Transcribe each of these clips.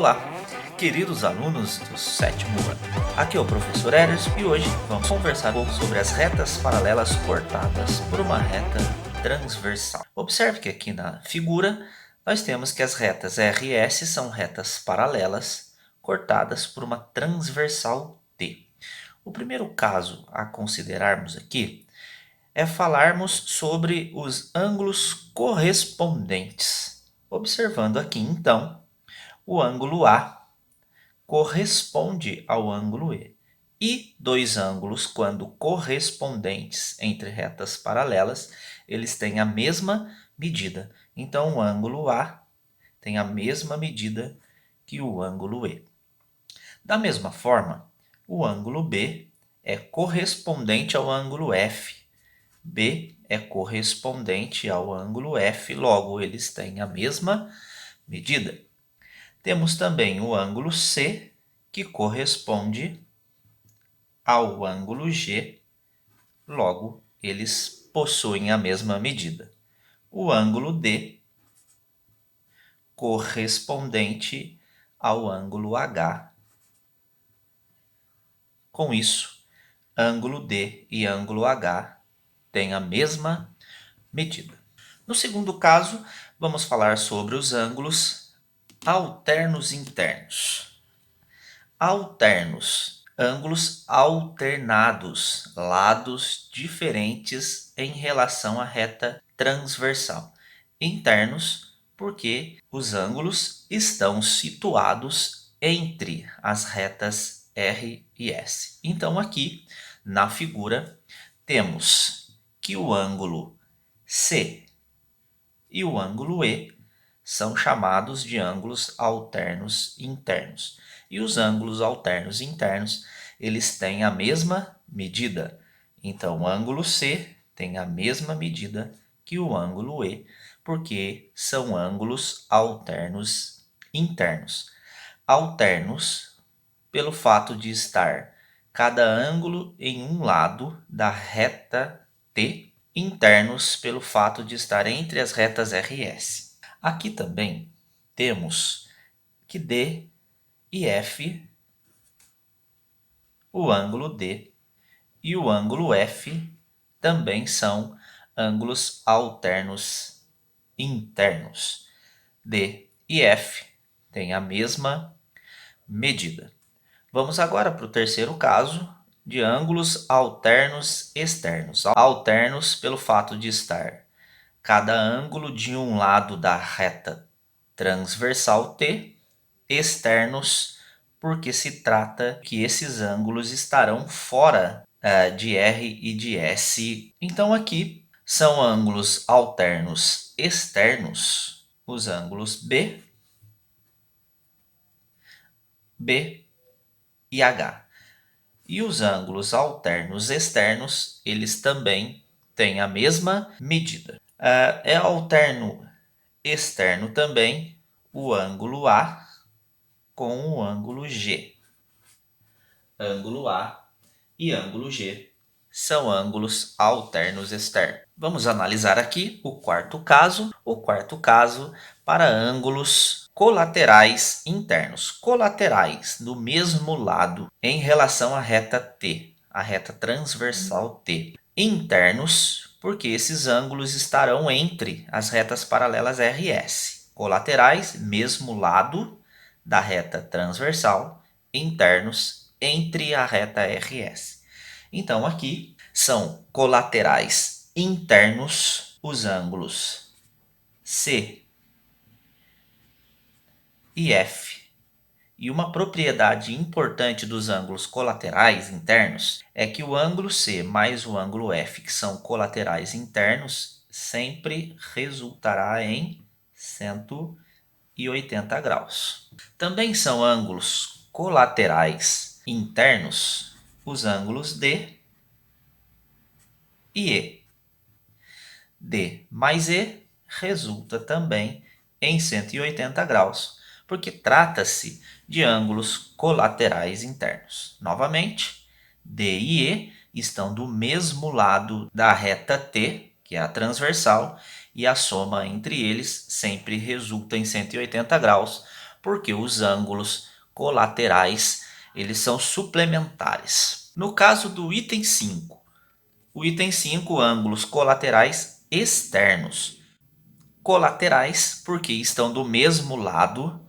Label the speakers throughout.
Speaker 1: Olá, queridos alunos do sétimo ano. Aqui é o professor Eros e hoje vamos conversar um pouco sobre as retas paralelas cortadas por uma reta transversal. Observe que aqui na figura nós temos que as retas RS são retas paralelas cortadas por uma transversal T. O primeiro caso a considerarmos aqui é falarmos sobre os ângulos correspondentes. Observando aqui então, o ângulo A corresponde ao ângulo E. E dois ângulos, quando correspondentes entre retas paralelas, eles têm a mesma medida. Então, o ângulo A tem a mesma medida que o ângulo E. Da mesma forma, o ângulo B é correspondente ao ângulo F. B é correspondente ao ângulo F, logo eles têm a mesma medida. Temos também o ângulo C, que corresponde ao ângulo G, logo eles possuem a mesma medida. O ângulo D, correspondente ao ângulo H. Com isso, ângulo D e ângulo H têm a mesma medida. No segundo caso, vamos falar sobre os ângulos alternos internos. Alternos, ângulos alternados, lados diferentes em relação à reta transversal. Internos, porque os ângulos estão situados entre as retas R e S. Então, aqui na figura, temos que o ângulo C e o ângulo E são chamados de ângulos alternos internos. E os ângulos alternos internos, eles têm a mesma medida. Então, o ângulo C tem a mesma medida que o ângulo E, porque são ângulos alternos internos. Alternos, pelo fato de estar cada ângulo em um lado da reta T, internos pelo fato de estar entre as retas RS. Aqui também temos que D e F, o ângulo D e o ângulo F também são ângulos alternos internos. D e F têm a mesma medida. Vamos agora para o terceiro caso de ângulos alternos externos. Alternos pelo fato de estar cada ângulo de um lado da reta transversal T, externos, porque se trata que esses ângulos estarão fora de R e de S. Então aqui são ângulos alternos externos, os ângulos B e H. E os ângulos alternos externos, eles também têm a mesma medida. É alterno externo também o ângulo A com o ângulo G. Ângulo A e ângulo G são ângulos alternos externos. Vamos analisar aqui o quarto caso. O quarto caso para ângulos colaterais internos. Colaterais do mesmo lado em relação à reta T, a reta transversal T. Internos, porque esses ângulos estarão entre as retas paralelas RS. Colaterais, mesmo lado da reta transversal, internos entre a reta RS. Então, aqui são colaterais internos os ângulos C e F. E uma propriedade importante dos ângulos colaterais internos é que o ângulo C mais o ângulo F, que são colaterais internos, sempre resultará em 180 graus. Também são ângulos colaterais internos os ângulos D e E. D mais E resulta também em 180 graus, porque trata-se de ângulos colaterais internos. Novamente, D e E estão do mesmo lado da reta T, que é a transversal, e a soma entre eles sempre resulta em 180 graus, porque os ângulos colaterais eles são suplementares. No caso do item 5, o item 5, ângulos colaterais externos. Colaterais porque estão do mesmo lado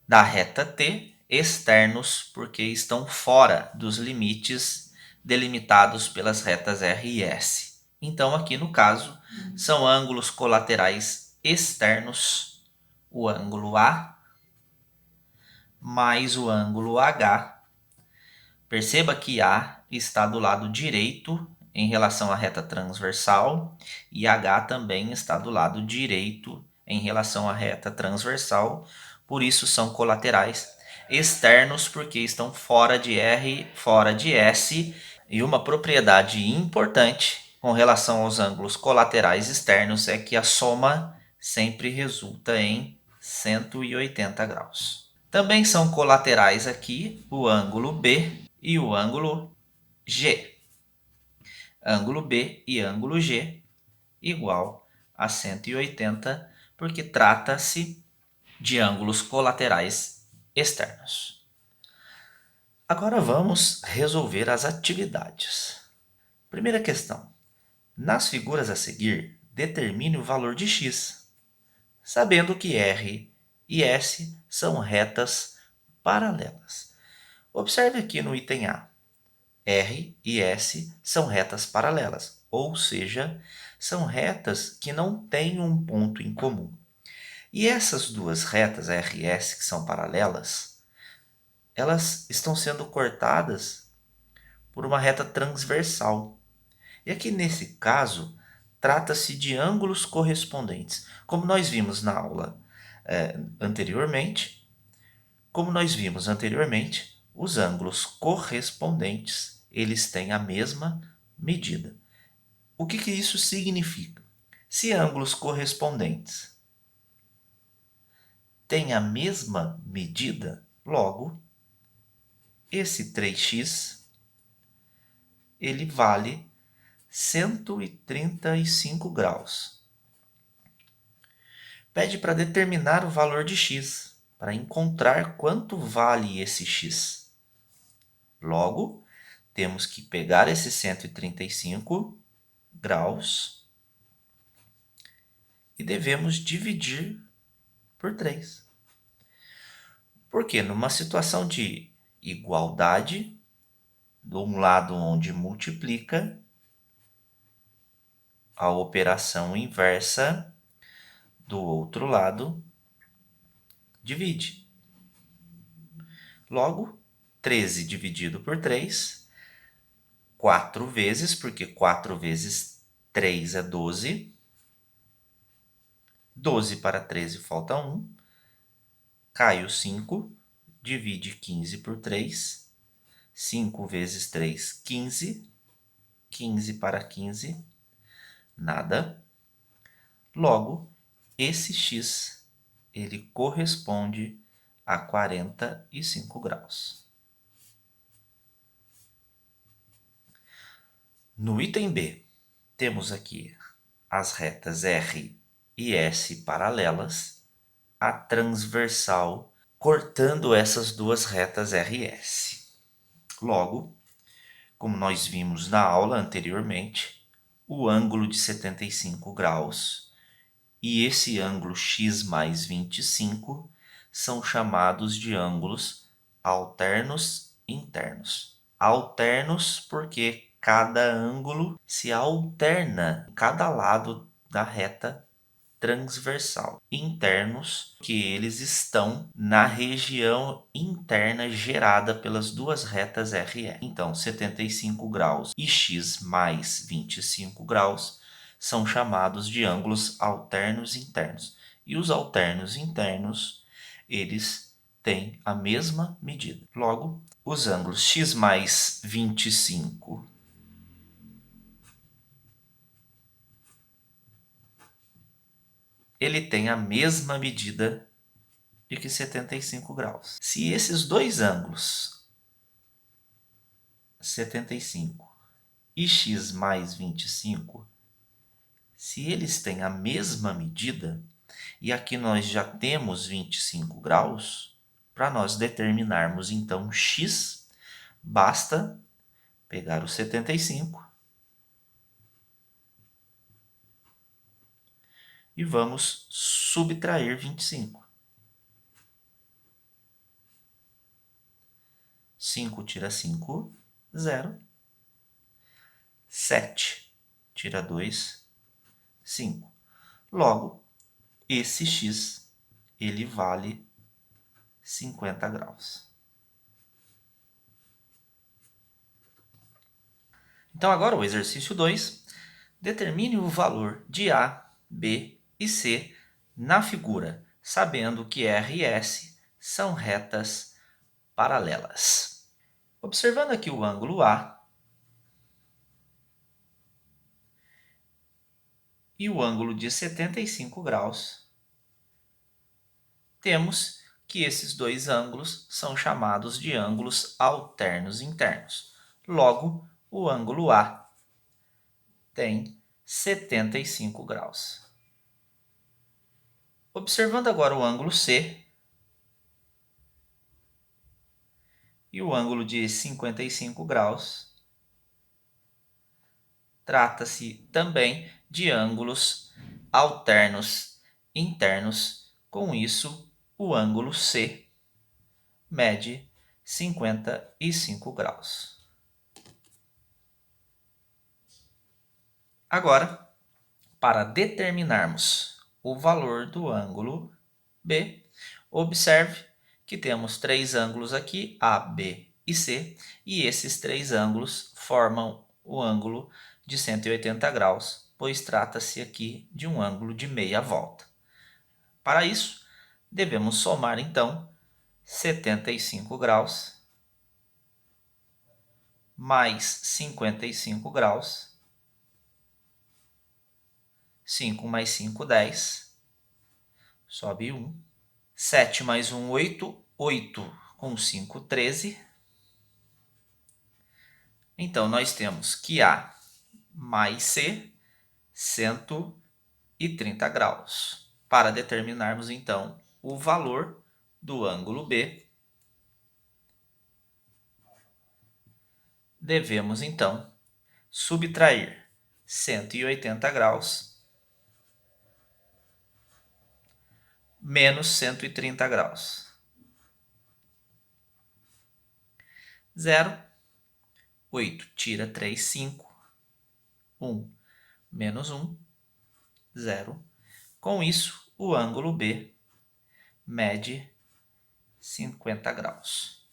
Speaker 1: da reta T, externos porque estão fora dos limites delimitados pelas retas R e S. Então, aqui no caso, são ângulos colaterais externos, o ângulo A mais o ângulo H. Perceba que A está do lado direito em relação à reta transversal e H também está do lado direito em relação à reta transversal, por isso são colaterais externos porque estão fora de R, fora de S. E uma propriedade importante com relação aos ângulos colaterais externos é que a soma sempre resulta em 180 graus. Também são colaterais aqui o ângulo B e o ângulo G. Ângulo B e ângulo G igual a 180, porque trata-se de ângulos colaterais externos. Agora vamos resolver as atividades. Primeira questão. Nas figuras a seguir, determine o valor de x, sabendo que R e S são retas paralelas. Observe aqui no item A. R e S são retas paralelas, ou seja, são retas que não têm um ponto em comum. E essas duas retas, R e S, que são paralelas, elas estão sendo cortadas por uma reta transversal. E aqui nesse caso, trata-se de ângulos correspondentes. Como nós vimos na aula anteriormente, os ângulos correspondentes, eles têm a mesma medida. O que isso significa? Se ângulos correspondentes têm a mesma medida, logo, esse 3x, ele vale 135 graus. Pede para determinar o valor de x, para encontrar quanto vale esse x. Logo, temos que pegar esse 135 graus e devemos dividir por 3. Porque numa situação de igualdade, de um lado onde multiplica, a operação inversa do outro lado divide. Logo, 13 dividido por 3, 4 vezes, porque 4 vezes 3 é 12. 12 para 13 falta 1. Cai o 5, divide 15 por 3. 5 vezes 3, 15. 15 para 15, nada. Logo, esse x, ele corresponde a 45 graus. No item B, temos aqui as retas R e S paralelas, a transversal cortando essas duas retas R e S. Logo, como nós vimos na aula anteriormente, o ângulo de 75 graus e esse ângulo x mais 25 são chamados de ângulos alternos internos. Alternos porque cada ângulo se alterna em cada lado da reta transversal. Internos, que eles estão na região interna gerada pelas duas retas R e E. Então, 75 graus e x mais 25 graus são chamados de ângulos alternos internos. E os alternos internos, eles têm a mesma medida. Logo, os ângulos x mais 25 ele tem a mesma medida de que 75 graus. Se esses dois ângulos, 75 e x mais 25, se eles têm a mesma medida, e aqui nós já temos 25 graus. Para nós determinarmos então x, basta pegar o 75 e vamos subtrair 25. 5 tira 5, 0. 7 tira 2, 5. Logo, esse x, ele vale 50 graus. Então, agora o exercício 2. Determine o valor de A, B e C na figura, sabendo que R e S são retas paralelas. Observando aqui o ângulo A e o ângulo de 75 graus, temos que esses dois ângulos são chamados de ângulos alternos internos. Logo, o ângulo A tem 75 graus. Observando agora o ângulo C e o ângulo de 55 graus, trata-se também de ângulos alternos internos. Com isso, o ângulo C mede 55 graus. Agora, para determinarmos o valor do ângulo B, observe que temos três ângulos aqui, A, B e C, e esses três ângulos formam o ângulo de 180 graus, pois trata-se aqui de um ângulo de meia volta. Para isso, devemos somar então 75 graus mais 55 graus. 5 mais 5, 10. Sobe 1. 7 mais 1, 8. 8 com 5, 13. Então, nós temos que A mais C, 130 graus. Para determinarmos, então, o valor do ângulo B, devemos, então, subtrair 180 graus menos 130 graus. 0. 8 tira 3, 5. 1 menos 1, 0. Com isso, o ângulo B mede 50 graus.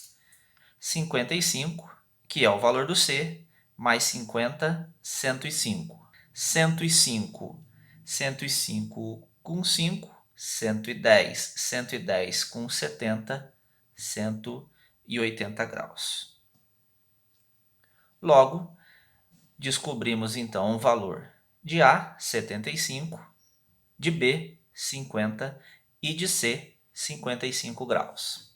Speaker 1: 55, que é o valor do C, mais 50, 105. 105, 105 com 5, 110. 110 com 70, 180 graus. Logo, descobrimos então o valor de A, 75, de B, 50 e de C, 55 graus.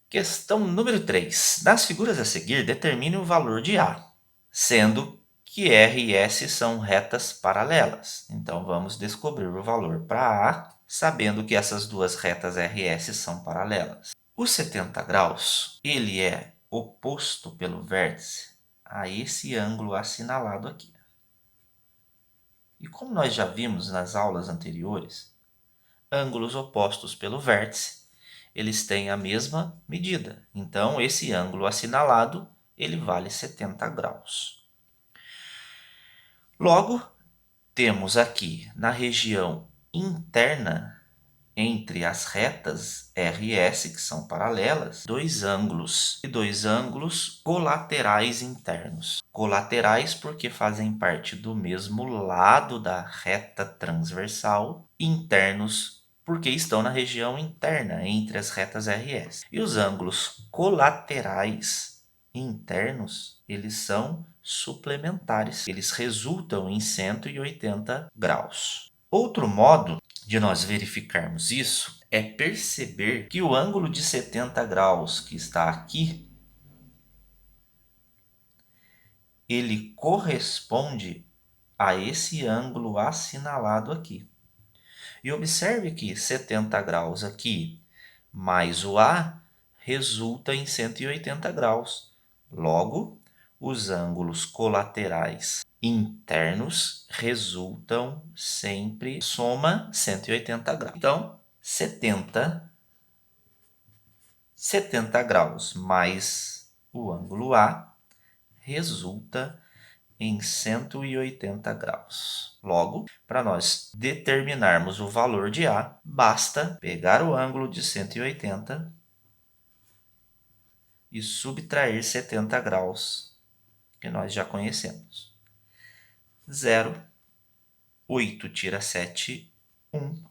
Speaker 1: Questão número 3. Nas figuras a seguir, determine o valor de A, sendo que R e S são retas paralelas. Então, vamos descobrir o valor para A, sabendo que essas duas retas R e S são paralelas. O 70 graus, ele é oposto pelo vértice a esse ângulo assinalado aqui. E como nós já vimos nas aulas anteriores, ângulos opostos pelo vértice, eles têm a mesma medida. Então, esse ângulo assinalado, ele vale 70 graus. Logo, temos aqui na região interna, entre as retas R e S, que são paralelas, dois ângulos e dois ângulos colaterais internos. Colaterais porque fazem parte do mesmo lado da reta transversal, internos porque estão na região interna entre as retas R e S. E os ângulos colaterais internos, eles são suplementares. Eles resultam em 180 graus. Outro modo de nós verificarmos isso é perceber que o ângulo de 70 graus que está aqui, ele corresponde a esse ângulo assinalado aqui. E observe que 70 graus aqui mais o A resulta em 180 graus. Logo, os ângulos colaterais internos resultam sempre soma 180 graus. Então, 70 graus mais o ângulo A resulta em 180 graus. Logo, para nós determinarmos o valor de A, basta pegar o ângulo de 180 e subtrair 70 graus, que nós já conhecemos. 0, 8 tira 7, 1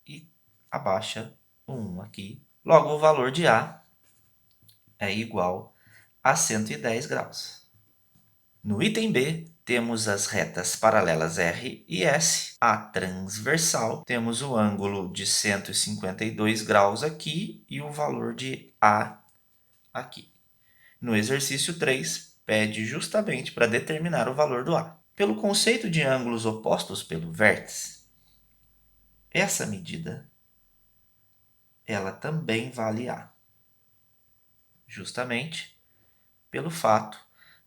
Speaker 1: e abaixa 1 aqui. Logo, o valor de A é igual a 110 graus. No item B, temos as retas paralelas R e S. A transversal, temos o ângulo de 152 graus aqui e o valor de A aqui. No exercício 3, pede justamente para determinar o valor do A. Pelo conceito de ângulos opostos pelo vértice, essa medida ela também vale A, justamente pelo fato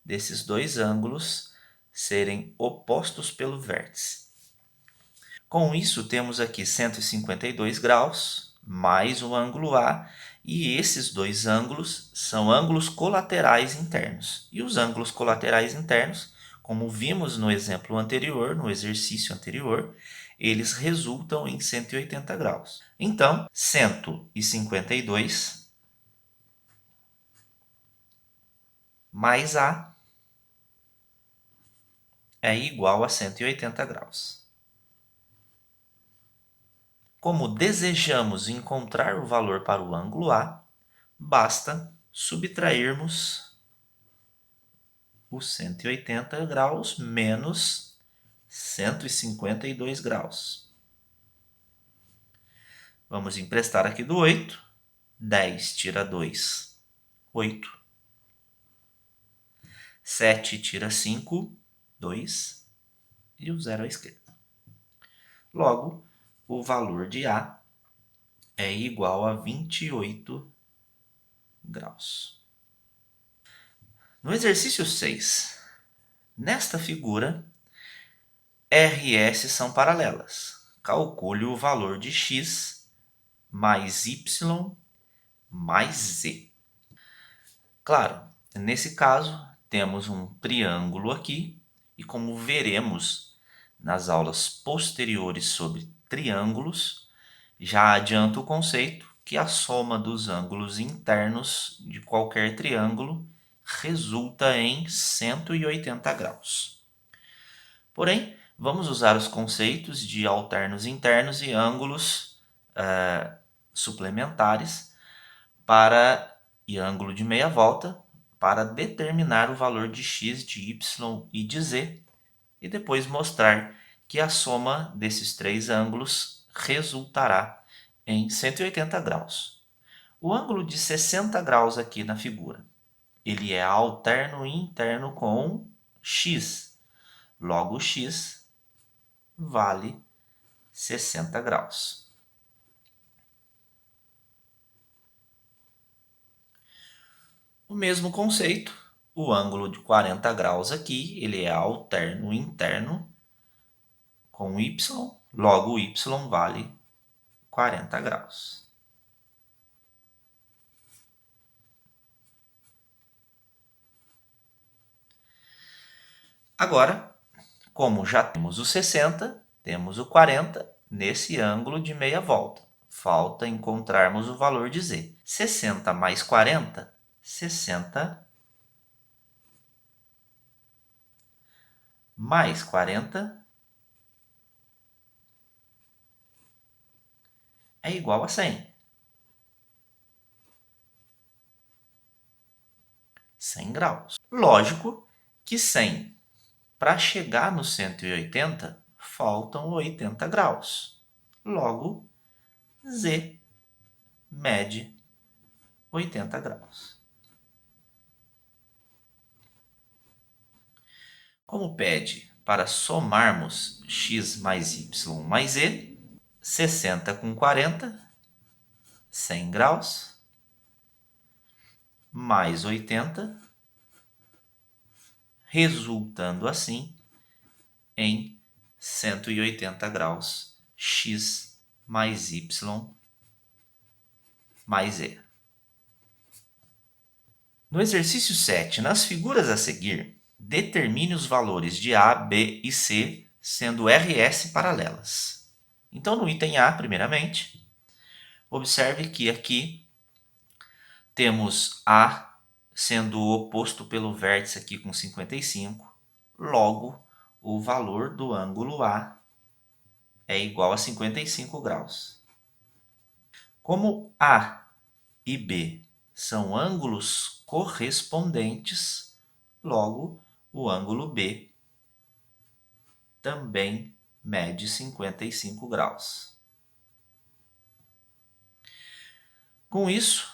Speaker 1: desses dois ângulos serem opostos pelo vértice. Com isso, temos aqui 152 graus mais o ângulo A, e esses dois ângulos são ângulos colaterais internos. E os ângulos colaterais internos, como vimos no exemplo anterior, no exercício anterior, eles resultam em 180 graus. Então, 152 mais A é igual a 180 graus. Como desejamos encontrar o valor para o ângulo A, basta subtrairmos os 180 graus menos 152 graus. Vamos emprestar aqui do 8. 10 tira 2, 8. 7 tira 5, 2. E o 0 à esquerda. Logo, o valor de A é igual a 28 graus. No exercício 6, nesta figura, R e S são paralelas. Calcule o valor de x mais y mais z. Claro, nesse caso, temos um triângulo aqui, e como veremos nas aulas posteriores sobre triângulos, já adianto o conceito que a soma dos ângulos internos de qualquer triângulo resulta em 180 graus. Porém, vamos usar os conceitos de alternos internos e ângulos suplementares e ângulo de meia volta para determinar o valor de x, de y e de z, e depois mostrar que a soma desses três ângulos resultará em 180 graus. O ângulo de 60 graus aqui na figura, ele é alterno interno com x. Logo, x vale 60 graus. O mesmo conceito, o ângulo de 40 graus aqui, ele é alterno interno com y, logo y vale 40 graus. Agora, como já temos o 60, temos o 40 nesse ângulo de meia volta. Falta encontrarmos o valor de z. 60 mais 40, 60 mais 40 é igual a 100. 100 graus. Lógico que 100, para chegar no 180, faltam 80 graus. Logo, z mede 80 graus. Como pede para somarmos x mais y mais z, 60 com 40, 100 graus, mais 80, resultando assim em 180 graus, x mais y mais e. No exercício 7, nas figuras a seguir, determine os valores de A, B e C, sendo RS paralelas. Então, no item A, primeiramente, observe que aqui temos A sendo oposto pelo vértice aqui com 55, logo, o valor do ângulo A é igual a 55 graus. Como A e B são ângulos correspondentes, logo, o ângulo B também mede 55 graus. Com isso,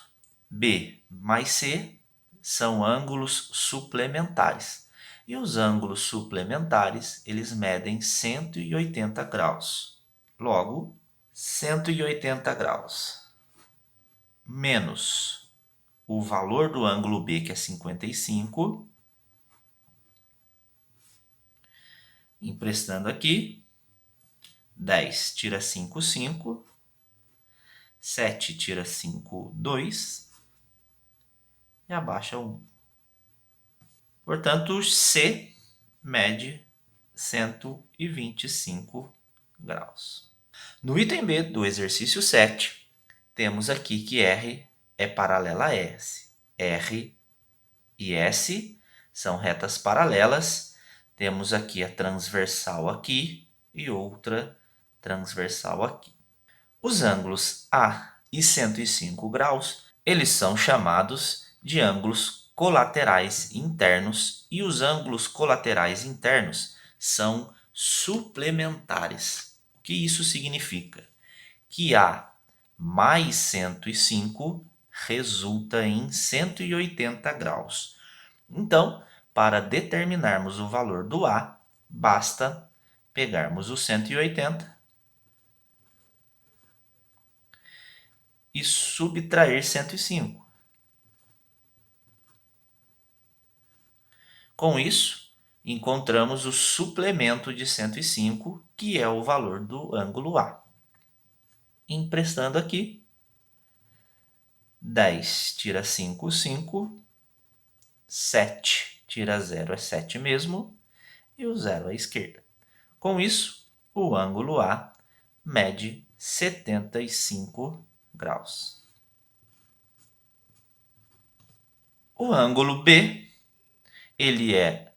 Speaker 1: B mais C são ângulos suplementares. E os ângulos suplementares, eles medem 180 graus. Logo, 180 graus menos o valor do ângulo B, que é 55, emprestando aqui, 10 tira 5, 5, 7 tira 5, 2, e abaixa 1. Portanto, C mede 125 graus. No item B do exercício 7, temos aqui que R é paralela a S. R e S são retas paralelas. Temos aqui a transversal aqui e outra transversal aqui. Os ângulos A e 105 graus, eles são chamados de ângulos colaterais internos, e os ângulos colaterais internos são suplementares. O que isso significa? Que A mais 105 resulta em 180 graus. Então, para determinarmos o valor do A, basta pegarmos o 180 e subtrair 105. Com isso, encontramos o suplemento de 105, que é o valor do ângulo A. Emprestando aqui, 10 tira 5, 5, 7 tira 0 é 7 mesmo, e o 0 à esquerda. Com isso, o ângulo A mede 75 graus. O ângulo B, ele é,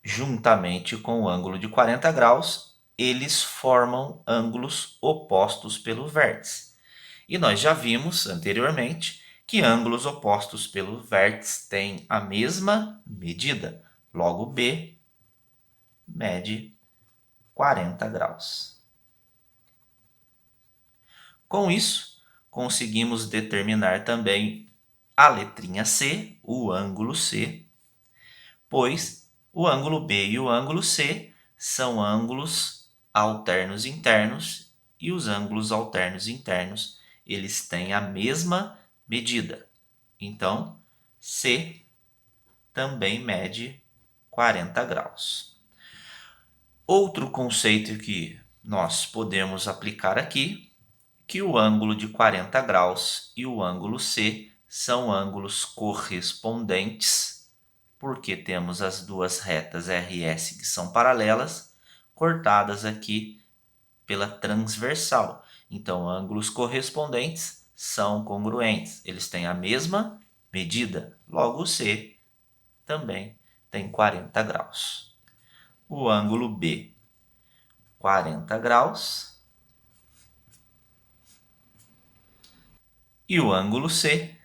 Speaker 1: juntamente com o ângulo de 40 graus, eles formam ângulos opostos pelo vértice. E nós já vimos anteriormente que ângulos opostos pelo vértice têm a mesma medida. Logo, B mede 40 graus. Com isso, conseguimos determinar também a letrinha C, o ângulo C, pois o ângulo B e o ângulo C são ângulos alternos internos, e os ângulos alternos internos, eles têm a mesma medida. Então, C também mede 40 graus. Outro conceito que nós podemos aplicar aqui, que o ângulo de 40 graus e o ângulo C são ângulos correspondentes, porque temos as duas retas RS que são paralelas, cortadas aqui pela transversal. Então, ângulos correspondentes são congruentes, eles têm a mesma medida. Logo, o C também tem 40 graus. O ângulo B, 40 graus. E o ângulo C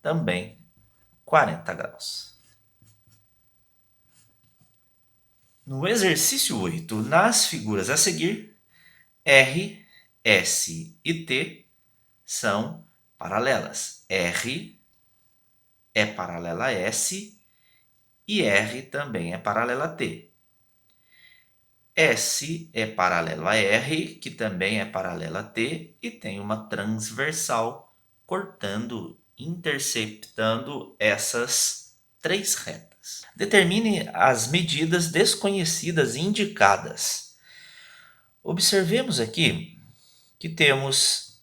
Speaker 1: também 40 graus. No exercício 8, nas figuras a seguir, R, S e T são paralelas. R é paralela a S e R também é paralela a T. S é paralelo a R, que também é paralela a T, e tem uma transversal cortando, interceptando essas três retas. Determine as medidas desconhecidas indicadas. Observemos aqui que temos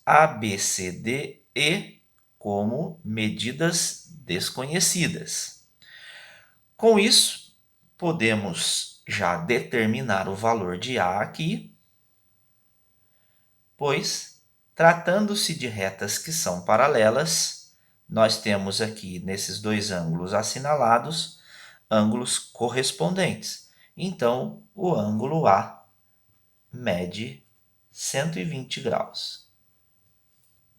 Speaker 1: A, B, C, D, E como medidas desconhecidas. Com isso, podemos já determinar o valor de A aqui, pois, tratando-se de retas que são paralelas, nós temos aqui nesses dois ângulos assinalados ângulos correspondentes. Então, o ângulo A mede 120 graus.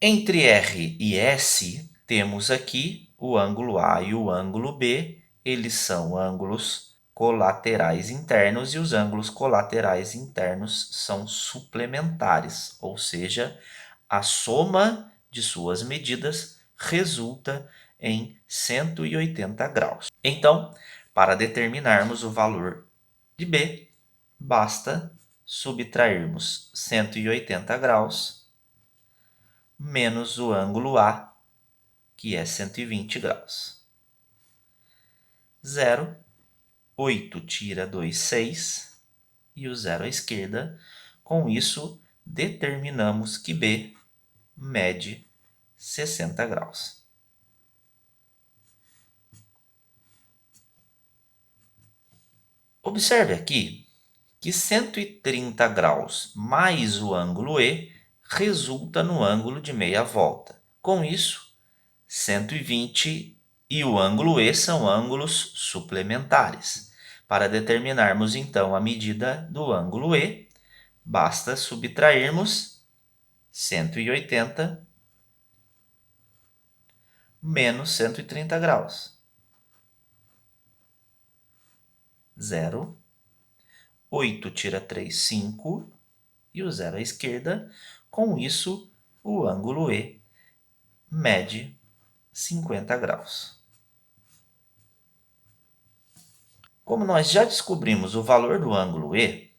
Speaker 1: Entre R e S, temos aqui o ângulo A e o ângulo B. Eles são ângulos colaterais internos e os ângulos colaterais internos são suplementares, ou seja, a soma de suas medidas resulta em 180 graus. Então, para determinarmos o valor de B, basta subtrairmos 180 graus menos o ângulo A, que é 120 graus. 0, 8 tira 2, 6, e o zero à esquerda. Com isso, determinamos que B mede 60 graus. Observe aqui que 130 graus mais o ângulo E resulta no ângulo de meia volta. Com isso, 120 e o ângulo E são ângulos suplementares. Para determinarmos então a medida do ângulo E, basta subtrairmos 180 menos 130 graus. 0, 8 tira 3, 5, e o zero à esquerda. Com isso, o ângulo E mede 50 graus. Como nós já descobrimos o valor do ângulo E,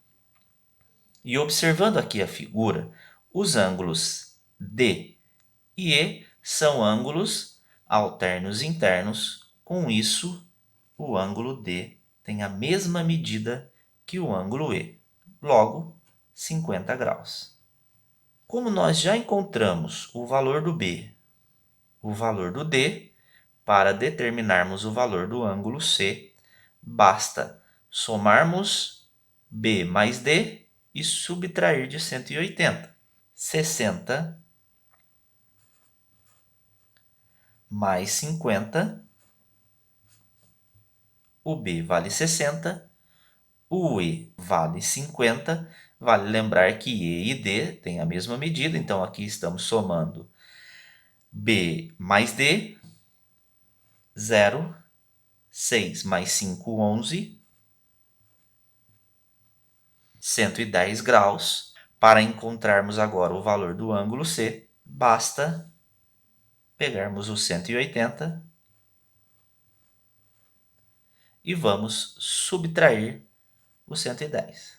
Speaker 1: e observando aqui a figura, os ângulos D e E são ângulos alternos internos. Com isso, o ângulo D tem a mesma medida que o ângulo E, logo 50 graus. Como nós já encontramos o valor do B, o valor do D, para determinarmos o valor do ângulo C, basta somarmos B mais D e subtrair de 180. 60 mais 50, o B vale 60, o E vale 50. Vale lembrar que E e D têm a mesma medida, então aqui estamos somando B mais D, 0, 6 mais 5, 11, 110 graus. Para encontrarmos agora o valor do ângulo C, basta pegarmos o 180 e vamos subtrair o 110.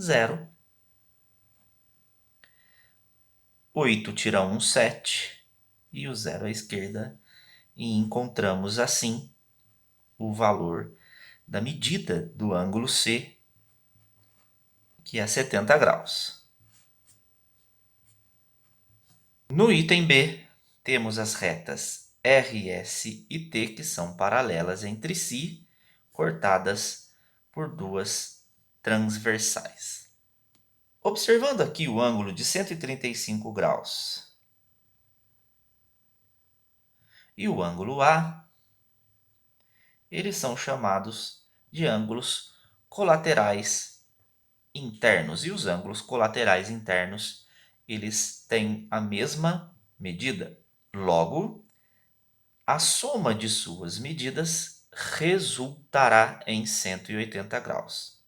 Speaker 1: 0, 8 tira 1, 7, e o zero à esquerda, e encontramos assim o valor da medida do ângulo C, que é 70 graus. No item B, temos as retas RS e T, que são paralelas entre si, cortadas por duas transversais. Observando aqui o ângulo de 135 graus e o ângulo A, eles são chamados de ângulos colaterais internos. E os ângulos colaterais internos, eles têm a mesma medida. Logo, a soma de suas medidas resultará em 180 graus.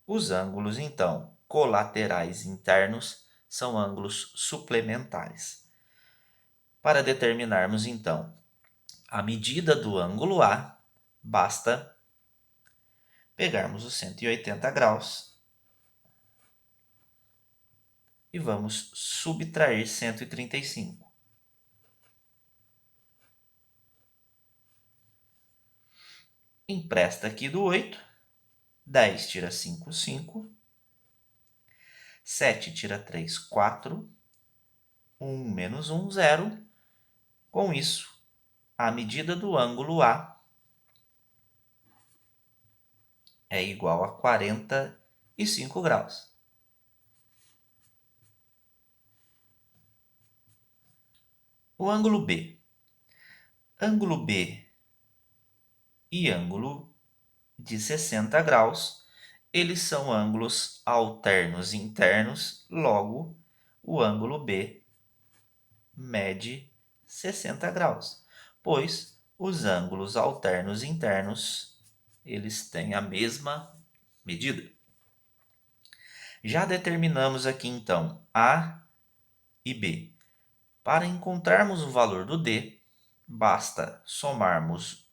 Speaker 1: Os ângulos, então, colaterais internos são ângulos suplementares. Para determinarmos, então, a medida do ângulo A, basta pegarmos os 180 graus e vamos subtrair 135. Empresta aqui do 8. 10 tira 5, 5. 7 tira 3, 4. 1 menos 1, 0. Com isso, a medida do ângulo A é igual a 45 graus. O ângulo B. Ângulo B e ângulo de 60 graus, eles são ângulos alternos internos, logo, o ângulo B mede 60 graus, pois os ângulos alternos internos, eles têm a mesma medida. Já determinamos aqui, então, A e B. Para encontrarmos o valor do D, basta somarmos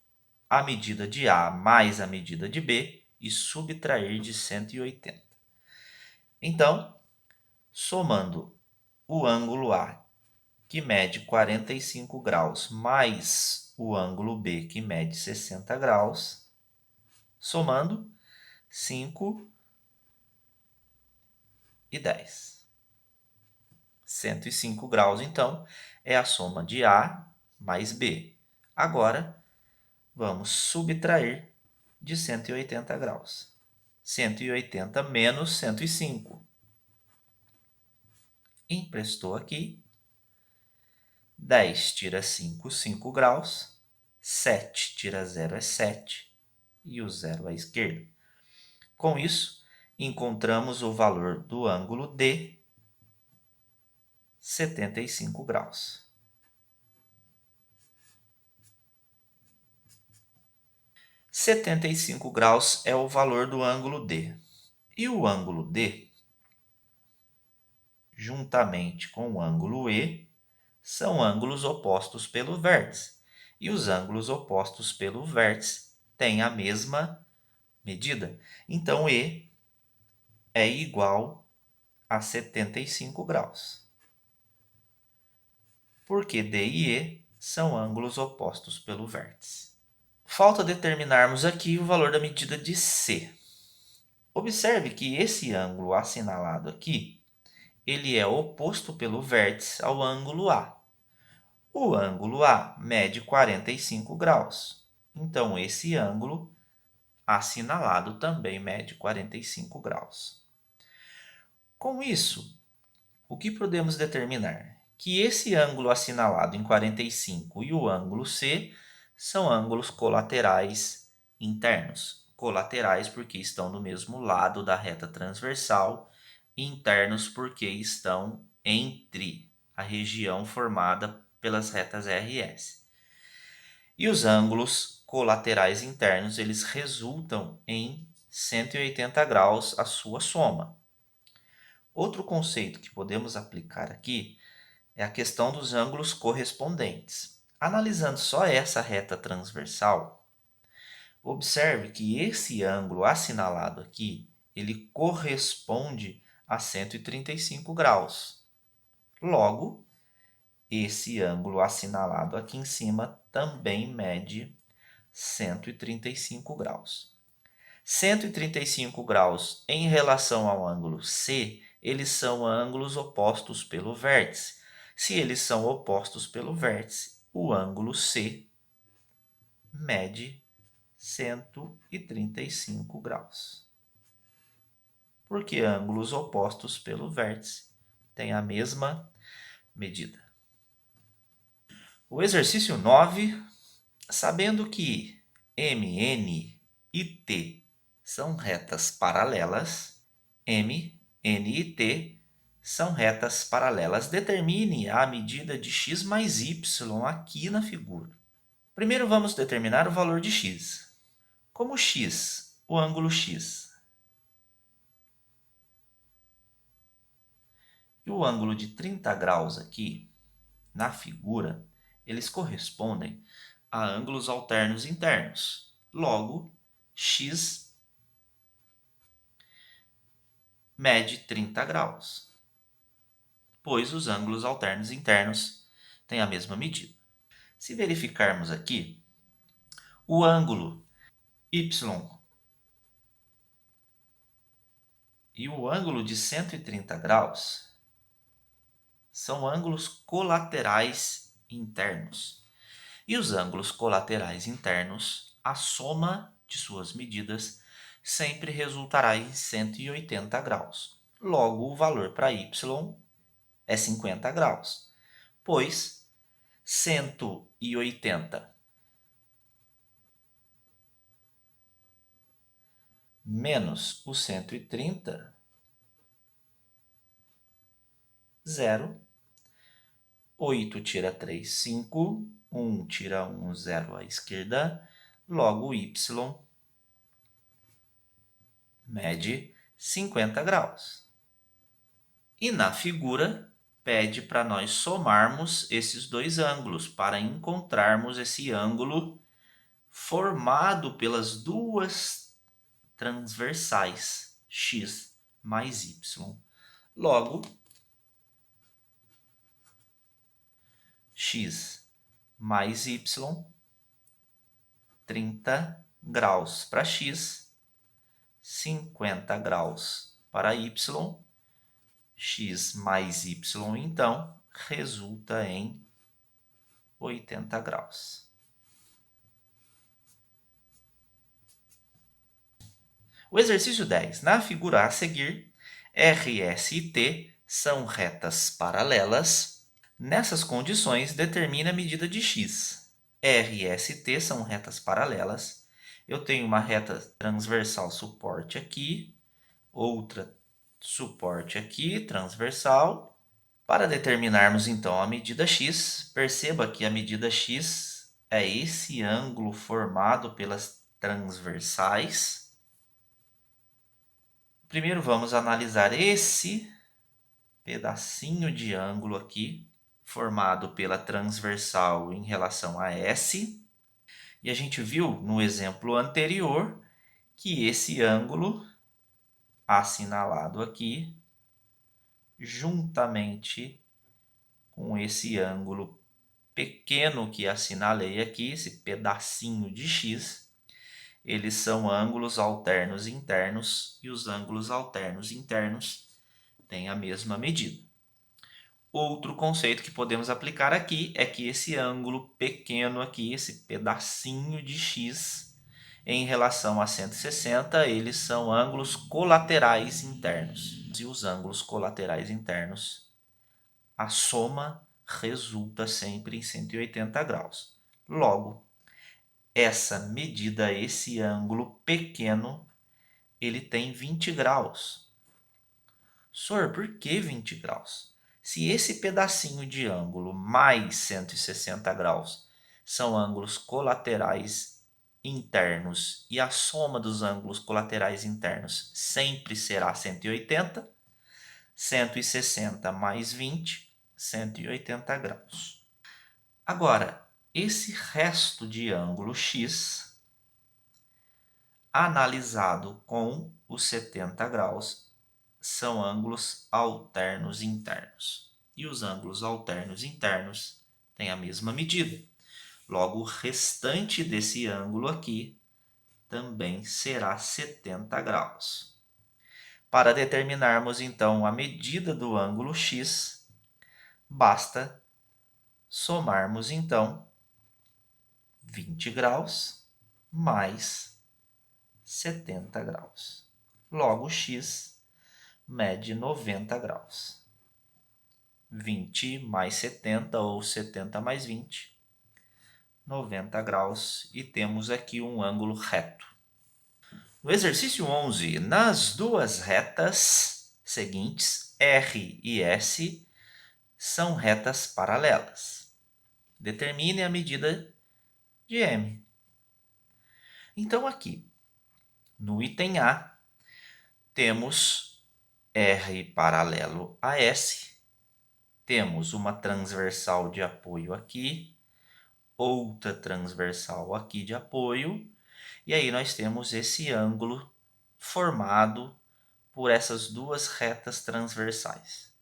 Speaker 1: a medida de A mais a medida de B e subtrair de 180. Então, somando o ângulo A, que mede 45 graus, mais o ângulo B, que mede 60 graus, somando 5 e 10. 105 graus, então, é a soma de A mais B. Agora, vamos subtrair de 180 graus. 180 menos 105. Emprestou aqui. 10 tira 5, 5 graus. 7 tira 0 é 7. E o 0 à esquerda. Com isso, encontramos o valor do ângulo D, 75 graus. ,75 graus é o valor do ângulo D. E o ângulo D, juntamente com o ângulo E, são ângulos opostos pelo vértice. E os ângulos opostos pelo vértice têm a mesma medida. Então, E é igual a 75 graus. Porque D e E são ângulos opostos pelo vértice. Falta determinarmos aqui o valor da medida de C. Observe que esse ângulo assinalado aqui, ele é oposto pelo vértice ao ângulo A. O ângulo A mede 45 graus. Então, esse ângulo assinalado também mede 45 graus. Com isso, o que podemos determinar? Que esse ângulo assinalado em 45 e o ângulo C são ângulos colaterais internos. Colaterais porque estão do mesmo lado da reta transversal, e internos porque estão entre a região formada pelas retas RS. E os ângulos colaterais internos, eles resultam em 180 graus a sua soma. Outro conceito que podemos aplicar aqui é a questão dos ângulos correspondentes. Analisando só essa reta transversal, observe que esse ângulo assinalado aqui, ele corresponde a 135 graus. Logo, esse ângulo assinalado aqui em cima também mede 135 graus. 135 graus em relação ao ângulo C, eles são ângulos opostos pelo vértice. Se eles são opostos pelo vértice, o ângulo C mede 135 graus. Porque ângulos opostos pelo vértice têm a mesma medida. O exercício 9, sabendo que MN e T são retas paralelas, M, N e T são retas paralelas. Determine a medida de x mais y aqui na figura. Primeiro vamos determinar o valor de x. Como x, o ângulo x e o ângulo de 30 graus aqui na figura, eles correspondem a ângulos alternos internos. Logo, x mede 30 graus, pois os ângulos alternos internos têm a mesma medida. Se verificarmos aqui, o ângulo Y e o ângulo de 130 graus são ângulos colaterais internos. E os ângulos colaterais internos, a soma de suas medidas sempre resultará em 180 graus. Logo, o valor para y é 50 graus, pois 180 menos o 130, 0. 8 tira 3, 5. 1 tira 1, 0 à esquerda. Logo, y mede 50 graus. E na figura, pede para nós somarmos esses dois ângulos, para encontrarmos esse ângulo formado pelas duas transversais, x mais y. Logo, x mais y, 30 graus para x, 50 graus para y, x mais y, então, resulta em 80 graus. O exercício 10. Na figura a seguir, RS e T são retas paralelas. Nessas condições, determine a medida de x. RS e T são retas paralelas. Eu tenho uma reta transversal suporte aqui, outra suporte aqui, transversal. Para determinarmos então a medida x, perceba que a medida x é esse ângulo formado pelas transversais. Primeiro vamos analisar esse pedacinho de ângulo aqui, formado pela transversal em relação a S. E a gente viu no exemplo anterior que esse ângulo assinalado aqui, juntamente com esse ângulo pequeno que assinalei aqui, esse pedacinho de x, eles são ângulos alternos internos e os ângulos alternos internos têm a mesma medida. Outro conceito que podemos aplicar aqui é que esse ângulo pequeno aqui, esse pedacinho de x, em relação a 160, eles são ângulos colaterais internos. E os ângulos colaterais internos, a soma resulta sempre em 180 graus. Logo, essa medida, esse ângulo pequeno, ele tem 20 graus. Sor, por que 20 graus? Se esse pedacinho de ângulo mais 160 graus são ângulos colaterais internos e a soma dos ângulos colaterais internos sempre será 180, 160 mais 20, 180 graus. Agora, esse resto de ângulo x, analisado com os 70 graus, são ângulos alternos internos. E os ângulos alternos internos têm a mesma medida. Logo, o restante desse ângulo aqui também será 70 graus. Para determinarmos, então, a medida do ângulo x, basta somarmos, então, 20 graus mais 70 graus. Logo, x mede 90 graus. 20 mais 70 ou 70 mais 20, 90 graus. E temos aqui um ângulo reto. No exercício 11, nas duas retas seguintes, R e S, são retas paralelas. Determine a medida de M. Então, aqui, no item A, temos R paralelo a S, temos uma transversal de apoio aqui, outra transversal aqui de apoio, e aí nós temos esse ângulo formado por essas duas retas transversais.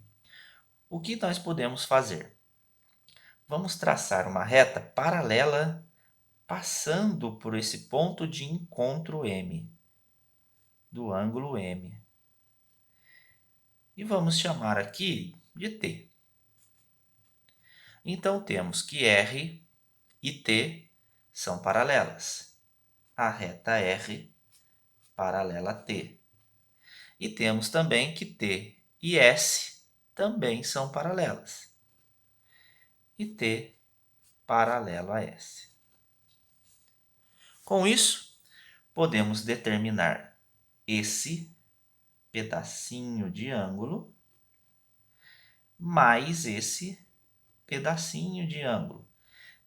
Speaker 1: O que nós podemos fazer? Vamos traçar uma reta paralela passando por esse ponto de encontro M, do ângulo M. E vamos chamar aqui de T. Então temos que R e T são paralelas. A reta R paralela a T. E temos também que T e S também são paralelas. E T paralelo a S. Com isso, podemos determinar esse pedacinho de ângulo mais esse pedacinho de ângulo.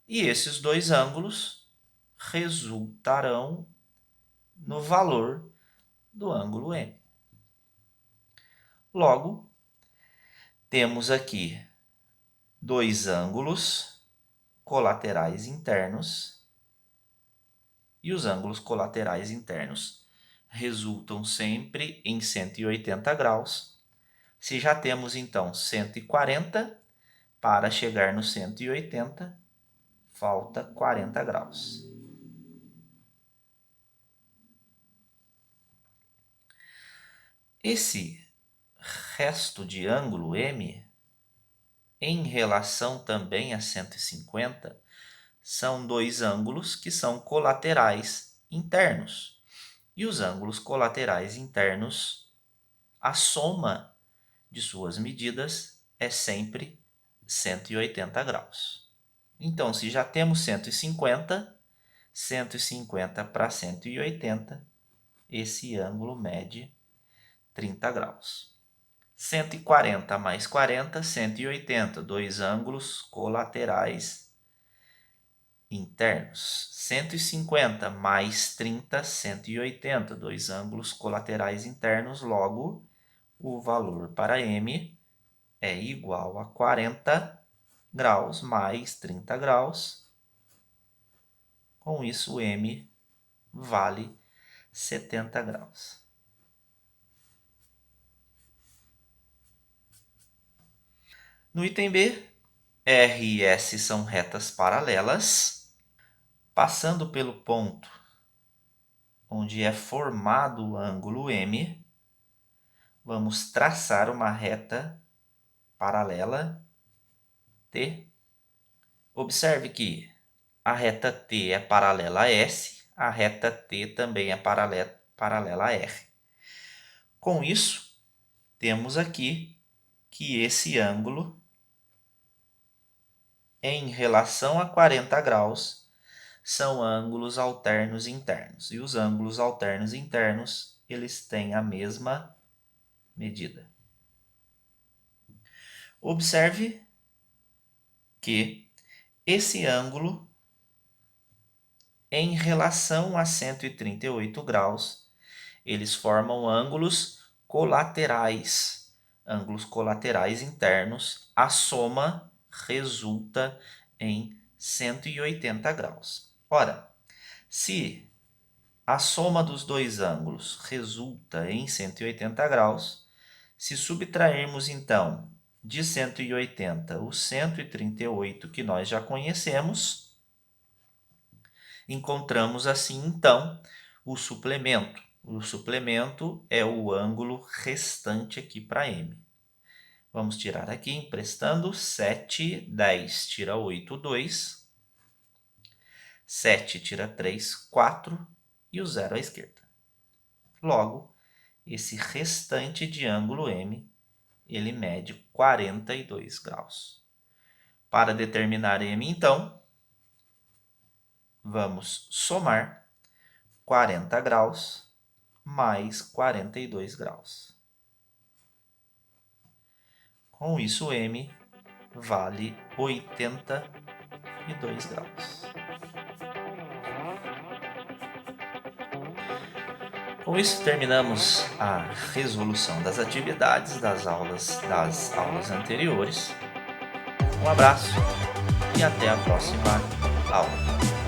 Speaker 1: E esses dois ângulos resultarão no valor do ângulo M. Logo, temos aqui dois ângulos colaterais internos, e os ângulos colaterais internos resultam sempre em 180 graus. Se já temos então 140, para chegar no 180, falta 40 graus. Esse resto de ângulo M, em relação também a 150, são dois ângulos que são colaterais internos. E os ângulos colaterais internos, a soma de suas medidas é sempre 180 graus. Então, se já temos 150, 150 para 180, esse ângulo mede 30 graus. 140 mais 40, 180, dois ângulos colaterais internos. 150 mais 30, 180, dois ângulos colaterais internos. Logo, o valor para M é igual a 40 graus mais 30 graus. Com isso, M vale 70 graus. No item B, R e S são retas paralelas. Passando pelo ponto onde é formado o ângulo M, vamos traçar uma reta paralela T. Observe que a reta T é paralela a S, a reta T também é paralela a R. Com isso, temos aqui que esse ângulo, em relação a 40 graus, são ângulos alternos internos. E os ângulos alternos internos, eles têm a mesma medida. Observe que esse ângulo, em relação a 138 graus, eles formam ângulos colaterais internos. A soma resulta em 180 graus. Ora, se a soma dos dois ângulos resulta em 180 graus, se subtrairmos então de 180 o 138 que nós já conhecemos, encontramos assim então o suplemento. O suplemento é o ângulo restante aqui para M. Vamos tirar aqui, emprestando 7, 10 tira 8, 2. 7 tira 3, 4 e o zero à esquerda. Logo, esse restante de ângulo M, ele mede 42 graus. Para determinar M, então, vamos somar 40 graus mais 42 graus. Com isso, M vale 82 graus. Com isso, terminamos a resolução das atividades das aulas anteriores. Um abraço e até a próxima aula.